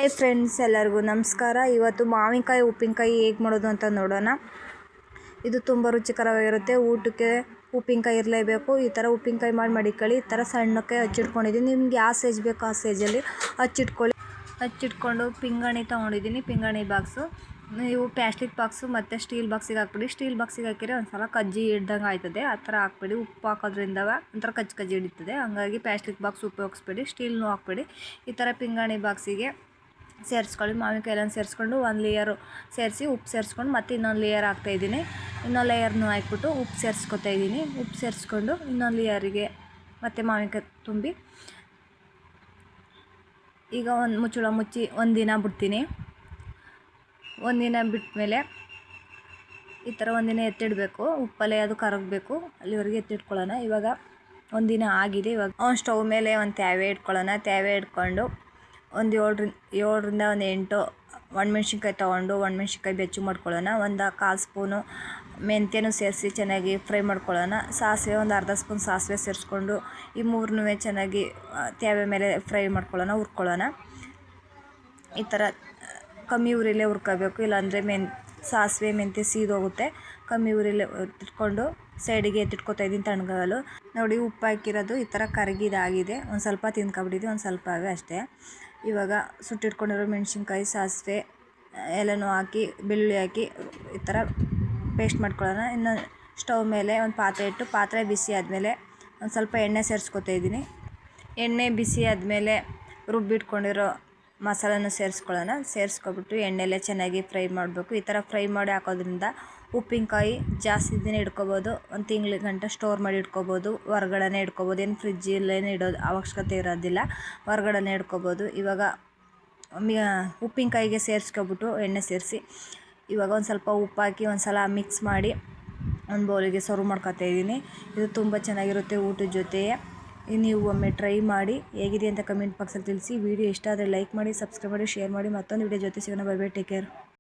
Hi friends, ಎಲ್ಲರಿಗೂ ನಮಸ್ಕಾರ. ಇವತ್ತು ಮಾವಿನಕಾಯಿ ಉಪ್ಪಿನಕಾಯಿ ಹೇಗೆ ಮಾಡೋದು ಅಂತ ನೋಡೋಣ. ಇದು ತುಂಬ ರುಚಿಕರವಾಗಿರುತ್ತೆ. ಊಟಕ್ಕೆ ಉಪ್ಪಿನಕಾಯಿ ಇರಲೇಬೇಕು. ಈ ಥರ ಉಪ್ಪಿನಕಾಯಿ ಮಾಡಿ ಮಡಿಕೊಳ್ಳಿ. ಈ ಥರ ಸಣ್ಣಕ್ಕೆ ಹಚ್ಚಿಟ್ಕೊಂಡಿದ್ದೀನಿ. ನಿಮ್ಗೆ ಯಾವ ಸೈಜ್ ಬೇಕೋ ಆ ಸೈಜಲ್ಲಿ ಹಚ್ಚಿಟ್ಕೊಂಡು ಪಿಂಗಾಣಿ ತೊಗೊಂಡಿದ್ದೀನಿ. ಪಿಂಗಾಣಿ ಬಾಕ್ಸು ನೀವು ಪ್ಲಾಸ್ಟಿಕ್ ಬಾಕ್ಸು ಮತ್ತು ಸ್ಟೀಲ್ ಬಾಕ್ಸಿಗೆ ಹಾಕ್ಬಿಡಿ. ಸ್ಟೀಲ್ ಬಾಕ್ಸಿಗೆ ಹಾಕಿದ್ರೆ ಒಂದ್ಸಲ ಕಜ್ಜಿ ಹಿಡ್ದಂಗೆ ಆಯ್ತದೆ. ಆ ಥರ ಹಾಕ್ಬಿಡಿ. ಉಪ್ಪು ಹಾಕೋದ್ರಿಂದ ಒಂಥರ ಕಜ್ಜಿ ಹಿಡಿತದೆ. ಹಂಗಾಗಿ ಪ್ಲಾಸ್ಟಿಕ್ ಬಾಕ್ಸ್ ಉಪಯೋಗಿಸ್ಬೇಡಿ, ಸ್ಟೀಲ್ನೂ ಹಾಕ್ಬೇಡಿ. ಈ ಥರ ಪಿಂಗಾಣಿ ಬಾಕ್ಸಿಗೆ ಸೇರಿಸ್ಕೊಳ್ಳಿ. ಮಾವಿನಕಾಯಿ ಎಲ್ಲ ಸೇರಿಸ್ಕೊಂಡು ಒಂದು ಲೇಯರು ಸೇರಿಸಿ ಉಪ್ಪು ಸೇರಿಸ್ಕೊಂಡು ಮತ್ತೆ ಇನ್ನೊಂದು ಲೇಯರ್ ಹಾಕ್ತಾಯಿದ್ದೀನಿ. ಇನ್ನೊಂದು ಲೇಯರ್ನು ಹಾಕ್ಬಿಟ್ಟು ಉಪ್ಪು ಸೇರಿಸ್ಕೊತಾ ಇದ್ದೀನಿ. ಉಪ್ಪು ಸೇರಿಸ್ಕೊಂಡು ಇನ್ನೊಂದು ಲೇಯರಿಗೆ ಮತ್ತು ಮಾವಿನಕಾಯಿ ತುಂಬಿ ಈಗ ಒಂದು ಮುಚ್ಚಳ ಮುಚ್ಚಿ ಒಂದಿನ ಬಿಡ್ತೀನಿ. ಒಂದಿನ ಬಿಟ್ಟಮೇಲೆ ಈ ಥರ ಒಂದಿನ ಎತ್ತಿಡಬೇಕು. ಉಪ್ಪಲ್ಲೇ ಅದು ಕರಗಬೇಕು, ಅಲ್ಲಿವರೆಗೆ ಎತ್ತಿಟ್ಕೊಳ್ಳೋಣ. ಇವಾಗ ಒಂದಿನ ಆಗಿದೆ. ಇವಾಗ ಸ್ಟವ್ ಮೇಲೆ ಒಂದು ತ್ಯಾವೆ ಇಟ್ಕೊಳ್ಳೋಣ. ತ್ಯಾವೆ ಇಟ್ಕೊಂಡು ಒಂದು ಏಳರಿಂದ ಒಂದು 8 ಒಣಮೆಣ್ಸಿನ್ಕಾಯಿ ತೊಗೊಂಡು ಒಣಮೆಣ್ಸಿನ್ಕಾಯಿ ಬೆಚ್ಚು ಮಾಡ್ಕೊಳ್ಳೋಣ. ಒಂದು 1/4 ಸ್ಪೂನು ಮೆಂತ್ಯನೂ ಸೇರಿಸಿ ಚೆನ್ನಾಗಿ ಫ್ರೈ ಮಾಡ್ಕೊಳ್ಳೋಣ. ಸಾಸಿವೆ ಒಂದು ಅರ್ಧ ಸ್ಪೂನ್ ಸಾಸಿವೆ ಸೇರಿಸ್ಕೊಂಡು ಈ ಮೂರನ್ನೂ ಚೆನ್ನಾಗಿ ತ್ಯಾವೆ ಮೇಲೆ ಫ್ರೈ ಮಾಡ್ಕೊಳ್ಳೋಣ, ಹುರ್ಕೊಳ್ಳೋಣ. ಈ ಥರ ಕಮ್ಮಿ ಉರಿಲೇ ಹುರ್ಕೋಬೇಕು, ಇಲ್ಲಾಂದರೆ ಸಾಸಿವೆ ಮೆಂತ್ಯ ಸೀದೋಗುತ್ತೆ. ಕಮ್ಮಿ ಉರಿಲೇ ಇಟ್ಕೊಂಡು ಸೈಡಿಗೆ ಎತ್ತಿಟ್ಕೊತಾ ಇದ್ದೀನಿ ತಣ್ಣಗಾಗಲು. ನೋಡಿ, ಉಪ್ಪು ಹಾಕಿರೋದು ಈ ಥರ ಕರಗಿದಾಗಿದೆ. ಒಂದು ಸ್ವಲ್ಪ ತಿಂದ್ಕೊಬಿಟ್ಟಿದ್ವಿ, ಒಂದು ಸ್ವಲ್ಪವೇ ಅಷ್ಟೇ. ಇವಾಗ ಸುಟ್ಟಿಟ್ಕೊಂಡಿರೋ ಮೆಣಸಿನ್ಕಾಯಿ, ಸಾಸಿವೆ ಎಲ್ಲನೂ ಹಾಕಿ ಬೆಳ್ಳುಳ್ಳಿ ಹಾಕಿ ಈ ಥರ ಪೇಸ್ಟ್ ಮಾಡ್ಕೊಳ್ಳೋಣ. ಇನ್ನು ಸ್ಟವ್ ಮೇಲೆ ಒಂದು ಪಾತ್ರೆ ಇಟ್ಟು ಪಾತ್ರೆ ಬಿಸಿ ಆದಮೇಲೆ ಒಂದು ಸ್ವಲ್ಪ ಎಣ್ಣೆ ಸೇರಿಸ್ಕೊತಾ ಇದ್ದೀನಿ. ಎಣ್ಣೆ ಬಿಸಿ ಆದಮೇಲೆ ರುಬ್ಬಿಟ್ಕೊಂಡಿರೋ ಮಸಾಲನ ಸೇರಿಸ್ಕೊಳ್ಳೋಣ. ಸೇರಿಸ್ಕೊಬಿಟ್ಟು ಎಣ್ಣೆಲೆ ಚೆನ್ನಾಗಿ ಫ್ರೈ ಮಾಡಬೇಕು. ಈ ಥರ ಫ್ರೈ ಮಾಡಿ ಹಾಕೋದ್ರಿಂದ ಉಪ್ಪಿನಕಾಯಿ ಜಾಸ್ತಿ ದಿನ ಇಟ್ಕೊಬೋದು. ಒಂದು ತಿಂಗಳ ಗಂಟ ಸ್ಟೋರ್ ಮಾಡಿ ಇಟ್ಕೊಬೋದು. ಹೊರ್ಗಡೆನೇ ಇಟ್ಕೊಬೋದು. ಏನು ಫ್ರಿಜ್ಜಲ್ಲೇನೇ ಇಡೋದು ಅವಶ್ಯಕತೆ ಇರೋದಿಲ್ಲ, ಹೊರ್ಗಡೆನೇ ಇಟ್ಕೊಬೋದು. ಇವಾಗ ಉಪ್ಪಿನಕಾಯಿಗೆ ಸೇರಿಸ್ಕೊಬಿಟ್ಟು ಎಣ್ಣೆ ಸೇರಿಸಿ ಇವಾಗ ಒಂದು ಸ್ವಲ್ಪ ಉಪ್ಪು ಹಾಕಿ ಒಂದು ಸಲ ಮಿಕ್ಸ್ ಮಾಡಿ ಒಂದು ಬೌಲಿಗೆ ಸರ್ವ್ ಮಾಡ್ಕೊತಾ ಇದ್ದೀನಿ. ಇದು ತುಂಬ ಚೆನ್ನಾಗಿರುತ್ತೆ ಊಟದ ಜೊತೆಯೇ. ನೀವು ಒಮ್ಮೆ ಟ್ರೈ ಮಾಡಿ ಹೇಗಿದೆ ಅಂತ ಕಮೆಂಟ್ ಬಾಕ್ಸಲ್ಲಿ ತಿಳಿಸಿ. ವಿಡಿಯೋ ಇಷ್ಟ ಆದರೆ ಲೈಕ್ ಮಾಡಿ, ಸಬ್ಸ್ಕ್ರೈಬ್ ಮಾಡಿ, ಶೇರ್ ಮಾಡಿ. ಮತ್ತೊಂದು ವಿಡಿಯೋ ಜೊತೆ ಸಿಗೋಣ. Bye bye, take care.